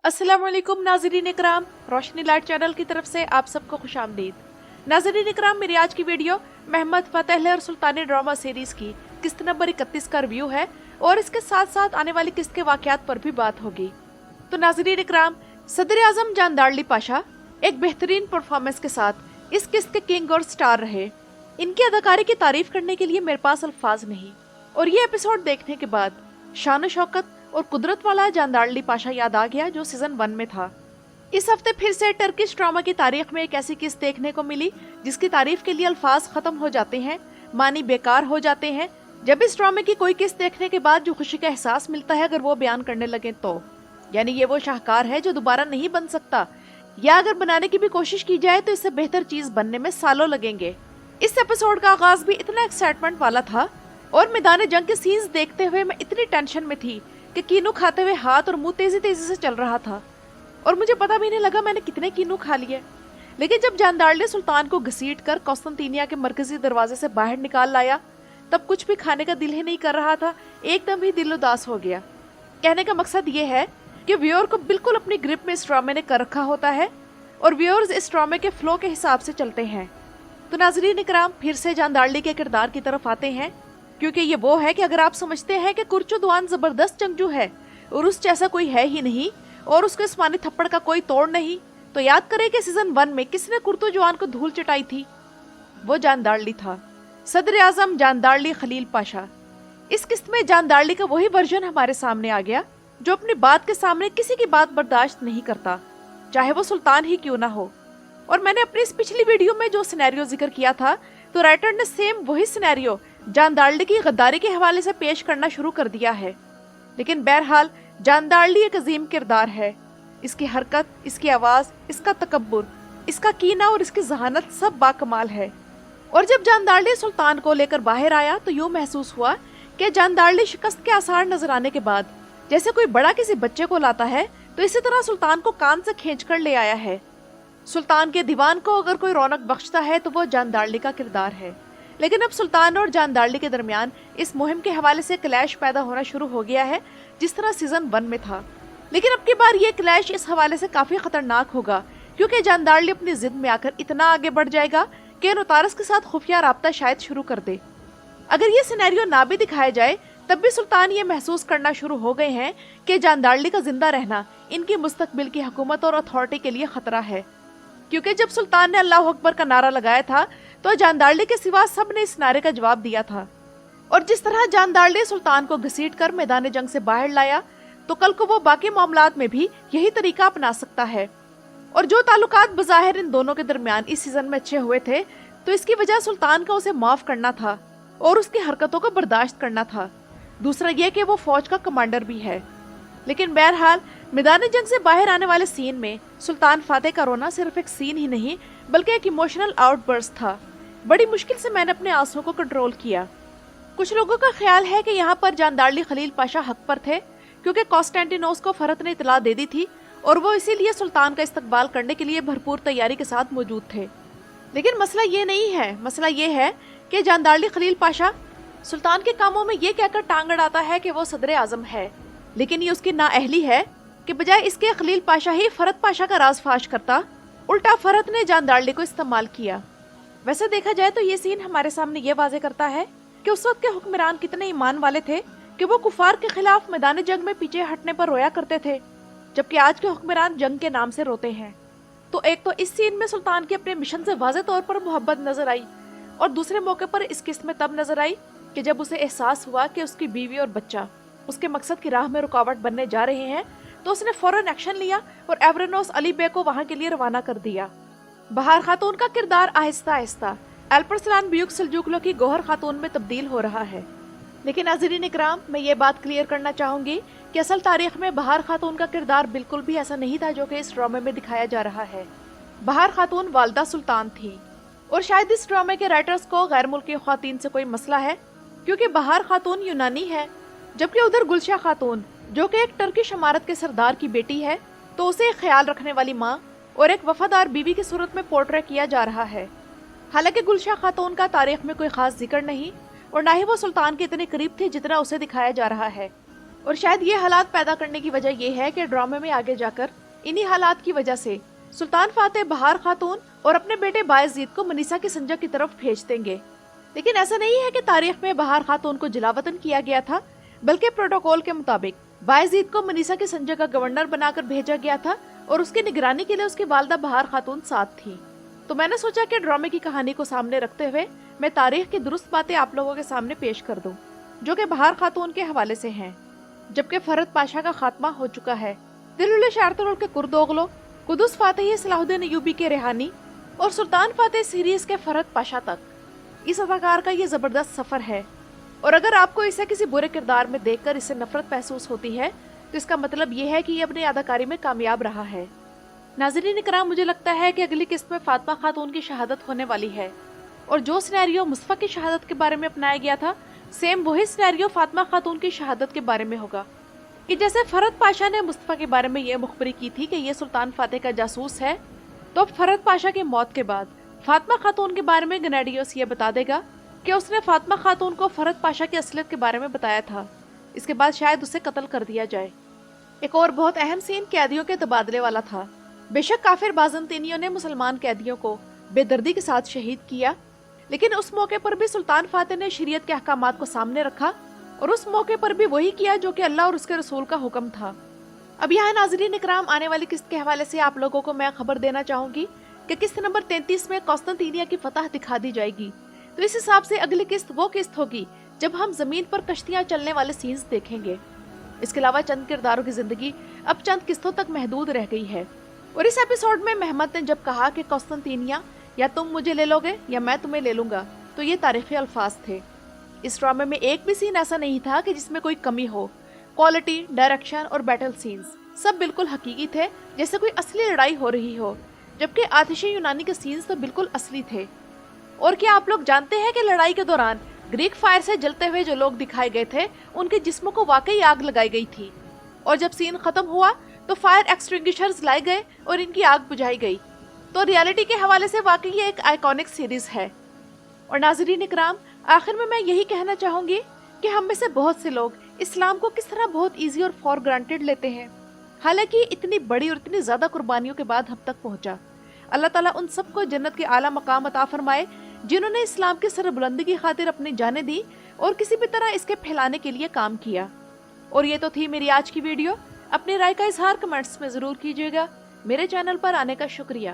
अस्सलाम वालेकुम नाज़रीन इकराम, रोशनी लाइट चैनल की तरफ से आप सबको खुशामदीद। नाज़रीन इकराम, मेरी आज की वीडियो महमद फ़तेह और सुल्तानी ड्रामा सीरीज़ की किस्त नंबर 31 का रिव्यू है और इसके साथ साथ आने वाली किस्त के वाक़यात पर भी बात होगी। तो नाज़रीन इकराम, सदर आज़म जान दार्ली पाशा एक बेहतरीन परफॉर्मेंस के साथ इस किस्त के किंग और स्टार रहे। इनकी अदाकारी की तारीफ करने के लिए मेरे पास अल्फाज नहीं, और ये एपिसोड देखने के बाद शान शौकत और कुदरत वाला जान दार्ली पाशा याद आ गया जो सीजन 1 में था। इस हफ्ते फिर से टर्किश ड्रामा की तारीख में एक ऐसी किस्त देखने को मिली जिसकी तारीफ के लिए अल्फाज खत्म हो जाते हैं, मानी बेकार हो जाते हैं। जब इस ड्रामे की कोई किस्त देखने के बाद जो खुशी का एहसास मिलता है अगर वो बयान करने लगे तो यानी ये वो शाहकार है जो दोबारा नहीं बन सकता, या अगर बनाने की भी कोशिश की जाए तो इससे बेहतर चीज बनने में सालों लगेंगे। इस एपिसोड का आगाज भी इतना एक्साइटमेंट वाला था और मैदान जंग के सीन्स देखते हुए मैं इतनी टेंशन में थी कि कीनू खाते हुए हाथ और मुंह तेजी तेजी से चल रहा था और मुझे पता भी नहीं लगा मैंने कितने कीनू खा लिए। लेकिन जब जान दार्ली सुल्तान को घसीट कर कौस्तंतीनिया के मरकजी दरवाजे से बाहर निकाल लाया तब कुछ भी खाने का दिल ही नहीं कर रहा था, एकदम ही दिल उदास हो गया। कहने का मकसद ये है कि व्यूअर को बिल्कुल अपनी ग्रिप में इस ड्रामे ने कर रखा होता है और व्यूअर्स इस ड्रामे के फ्लो के हिसाब से चलते हैं। तो नाजरीन इकराम, फिर से जान दार्ली के किरदार की तरफ आते हैं, क्योंकि ये वो है कि अगर आप समझते हैं कि कुर्चुद्वान जबरदस्त जंगजू है और उस जैसा कोई है ही नहीं और उसके उस्मानी थप्पड़ का कोई तोड़ नहीं, तो याद करें कि सीजन 1 में किसने कुर्तुजवान को धूल चटाई थी। वो जान दार्ली था, सदर आजम जान दार्ली खलील पाशा। इस किस्त में जान दार्ली का वही वर्जन हमारे सामने आ गया जो अपनी बात के सामने किसी की बात बर्दाश्त नहीं करता, चाहे वो सुल्तान ही क्यों ना हो। और मैंने अपनी इस पिछली वीडियो में जो सिनेरियो जिक्र किया था तो राइटर ने सेम वही सिनेरियो जान दार्ली की गद्दारी के हवाले से पेश करना शुरू कर दिया है। लेकिन बहरहाल जान दार्ली एक अजीम किरदार है। इसकी हरकत, इसकी आवाज, इसका तकब्बुर, इसका कीना और इसकी जहानत सब बाकमाल है। और जब जान दार्ली सुल्तान को लेकर बाहर आया तो यूं महसूस हुआ कि जान दार्ली शिकस्त के आसार नजर आने के बाद जैसे कोई बड़ा किसी बच्चे को लाता है तो इसी तरह सुल्तान को कान से खींच कर ले आया है। सुल्तान के दीवान को अगर कोई रौनक बख्शता है तो वो जान दार्ली का किरदार है। लेकिन अब सुल्तान और जान दार्ली के दरमियान इस मुहिम के हवाले से क्लैश पैदा होना शुरू हो गया है जिस तरह सीजन 1 में था। लेकिन अब की बार ये क्लैश इस हवाले से काफी खतरनाक होगा क्योंकि जान दार्ली अपनी जिद में आकर इतना आगे बढ़ जाएगा कि नुतारस के साथ खुफिया राब्ता शायद शुरू कर दे। अगर ये सिनेरियो ना भी दिखाया जाए तब भी सुल्तान ये महसूस करना शुरू हो गए हैं कि जान दार्ली का जिंदा रहना इनकी मुस्तकबिल की हुकूमत और अथॉरिटी के लिए खतरा है। क्योंकि जब सुल्तान ने अल्लाह अकबर का नारा लगाया था तो जान दार्ली के सिवा सब ने इस नारे का जवाब दिया था। और जिस तरह जान दार्ली सुल्तान को घसीट कर मैदान जंग से बाहर लाया तो कल को वो बाकी मामलात में भी यही तरीका अपना सकता है। और जो ताल्लुकात बज़ाहिर इन दोनों के दरमियान इस सीजन में अच्छे हुए थे तो इसकी वजह सुल्तान का उसे माफ करना था और उसकी हरकतों को बर्दाश्त करना था। दूसरा ये कि वो फौज का कमांडर भी है। लेकिन बहरहाल मैदान जंग से बाहर आने वाले सीन में सुल्तान फातेह का रोना सिर्फ एक सीन ही नहीं बल्कि एक इमोशनल आउटबर्स्ट था। बड़ी मुश्किल से मैंने अपने आंसुओं को कंट्रोल किया। कुछ लोगों का ख्याल है कि यहाँ पर जान दार्ली खलील पाशा हक पर थे क्योंकि कॉन्स्टेंटिनोस को फरत ने इतला दे दी थी और वो इसीलिए सुल्तान का इस्तकबाल करने के लिए भरपूर तैयारी के साथ मौजूद थे। लेकिन मसला ये नहीं है, मसला ये है कि जान दार्ली खलील पाशा सुल्तान के कामों में ये कहकर टांग अड़ाता है कि वो सदर आजम है, लेकिन ये उसकी नाअहली है कि बजाय इसके खलील पाशा ही फरत पाशा का राज फाश करता, उल्टा फरत ने जान दार्ली को इस्तेमाल किया। वैसे देखा जाए तो ये सीन हमारे सामने ये वाजे करता है कि उस वक्त के हुक्मरान कितने ईमान वाले थे कि वो कुफार के खिलाफ मैदान जंग में पीछे हटने पर रोया करते थे, जबकि आज के हुक्मरान जंग के नाम से रोते हैं। तो एक तो इस सीन में सुल्तान के अपने मिशन से वाज़ेह तौर पर मोहब्बत नजर आई और दूसरे मौके पर इस किस्त में तब नजर आई कि जब उसे एहसास हुआ कि उसकी बीवी और बच्चा उसके मकसद की राह में रुकावट बनने जा रहे हैं तो उसने फौरन एक्शन लिया और एवरेनोस अली बे को वहां के लिए रवाना कर दिया। बहार खातून का किरदार आहिस्ता आहिस्ता अल्परसलान बियुक सल्जूकलो की गौहर खातून में तब्दील हो रहा है। लेकिन नाज़रीन इकराम, मैं ये बात क्लियर करना चाहूंगी कि असल तारीख में बहार खातून का किरदार बिल्कुल भी ऐसा नहीं था जो कि इस ड्रामे में दिखाया जा रहा है। बहार खातून वालदा सुल्तान थी और शायद इस ड्रामे के राइटर्स को गैर मुल्की ख्वातीन से कोई मसला है क्योंकि बहार खातून यूनानी है, जबकि उधर गुलशा खातून जो कि एक टर्किश इमारत के सरदार की बेटी है तो उसे एक ख्याल रखने वाली माँ और एक वफादार बीवी की सूरत में पोर्ट्रेट किया जा रहा है। हालांकि गुलशा खातून का तारीख में कोई खास जिक्र नहीं और ना ही वो सुल्तान के इतने करीब थी जितना उसे दिखाया जा रहा है। اور شاید یہ حالات پیدا کرنے کی وجہ یہ ہے کہ ڈرامے میں آگے جا کر انہی حالات کی وجہ سے سلطان فاتح بہار خاتون اور اپنے بیٹے باعزید کو منیسا کی سنجا کی طرف بھیج دیں گے. لیکن ایسا نہیں ہے کہ تاریخ میں بہار خاتون کو جلاوطن کیا گیا تھا، بلکہ پروٹوکول کے مطابق باعزید کو منیسا کی سنجا کا گورنر بنا کر بھیجا گیا تھا اور اس کی نگرانی کے لیے اس کی والدہ بہار خاتون ساتھ تھی. تو میں نے سوچا کہ ڈرامے کی کہانی کو سامنے رکھتے ہوئے میں تاریخ کی درست باتیں آپ لوگوں کے سامنے پیش کر دوں، جو کہ بہار خاتون کے حوالے سے ہیں. جبکہ فرحت پاشا کا خاتمہ ہو چکا ہے، دلولِ شارترول کے کرد اوغلو، قدس فاتحی صلاح الدین ایوبی کے ریحانی اور سلطان فاتح سیریز کے فرحت پاشا تک اس اداکار کا یہ زبردست سفر ہے. اور اگر آپ کو اسے کسی برے کردار میں دیکھ کر اسے نفرت محسوس ہوتی ہے تو اس کا مطلب یہ ہے کہ یہ اپنی اداکاری میں کامیاب رہا ہے. ناظرین اکرام، مجھے لگتا ہے کہ اگلی قسط میں فاطمہ خاتون کی شہادت ہونے والی ہے، اور جو سینیریو مصطفیٰ کی شہادت کے بارے میں اپنایا گیا تھا، سیم وہی سینیریو فاطمہ خاتون کی شہادت کے بارے میں ہوگا. کہ جیسے فرحت پاشا نے مصطفیٰ کے بارے میں یہ مخبری کی تھی کہ یہ سلطان فاتح کا جاسوس ہے، تو فرحت پاشا کی موت کے بعد فاطمہ خاتون کے بارے میں گنیڈیوس یہ بتا دے گا کہ اس نے فاطمہ خاتون کو فرحت پاشا کی اصلیت کے بارے میں بتایا تھا. اس کے بعد شاید اسے قتل کر دیا جائے. ایک اور بہت اہم سین قیدیوں کے تبادلے والا تھا. بے شک کافر بازنطینیوں نے مسلمان قیدیوں کو بے دردی کے ساتھ شہید کیا، لیکن اس موقع پر بھی سلطان فاتح نے شریعت کے احکامات کو سامنے رکھا، اور اس موقع پر بھی وہی کیا جو کہ اللہ اور اس کے رسول کا حکم تھا. اب یہاں ناظرین اکرام، آنے والی قسط کے حوالے سے آپ لوگوں کو میں خبر دینا چاہوں گی کہ قسط نمبر 33 میں قسطنطینیہ کی فتح دکھا دی جائے گی. تو اس حساب سے اگلی قسط وہ قسط ہوگی جب ہم زمین پر کشتیاں چلنے والے سینز دیکھیں گے. اس کے علاوہ چند کرداروں کی زندگی اب چند قسطوں تک محدود رہ گئی ہے. اور اس ایپیسوڈ میں محمد نے جب کہا کہ قسطنطینیہ یا تم مجھے لے لو گے یا میں تمہیں لے لوں گا، تو یہ تاریخی الفاظ تھے. اس ڈرامے میں ایک بھی سین ایسا نہیں تھا کہ جس میں کوئی کمی ہو. کوالٹی، ڈائریکشن اور بیٹل سینز سب بالکل حقیقی تھے، جیسے کوئی اصلی لڑائی ہو رہی ہو، جبکہ آتش یونانی کے سینز تو بالکل اصلی تھے. اور کیا آپ لوگ جانتے ہیں کہ لڑائی کے دوران گریک فائر سے جلتے ہوئے جو لوگ دکھائے گئے تھے ان کے جسموں کو واقعی آگ لگائی گئی تھی، اور جب سین ختم ہوا تو فائر ایکسٹنگوشرز لائے گئے اور ان کی آگ بجھائی گئی. تو ریالٹی کے حوالے سے واقعی یہ ایک آئیکونک سیریز ہے. اور ناظرین اکرام، آخر میں یہی کہنا چاہوں گی کہ ہم میں سے بہت سے لوگ اسلام کو کس طرح بہت ایزی اور فار گرانٹیڈ لیتے ہیں، حالانکہ اتنی بڑی اور اتنی زیادہ قربانیوں کے بعد ہم تک پہنچا. اللہ تعالیٰ ان سب کو جنت کے اعلیٰ مقام عطا فرمائے جنہوں نے اسلام کی سربلندی کی خاطر اپنی جانیں دی اور کسی بھی طرح اس کے پھیلانے کے لیے کام کیا. اور یہ تو تھی میری آج کی ویڈیو. اپنی رائے کا اظہار کمنٹس میں ضرور کیجیے گا. میرے چینل پر آنے کا شکریہ.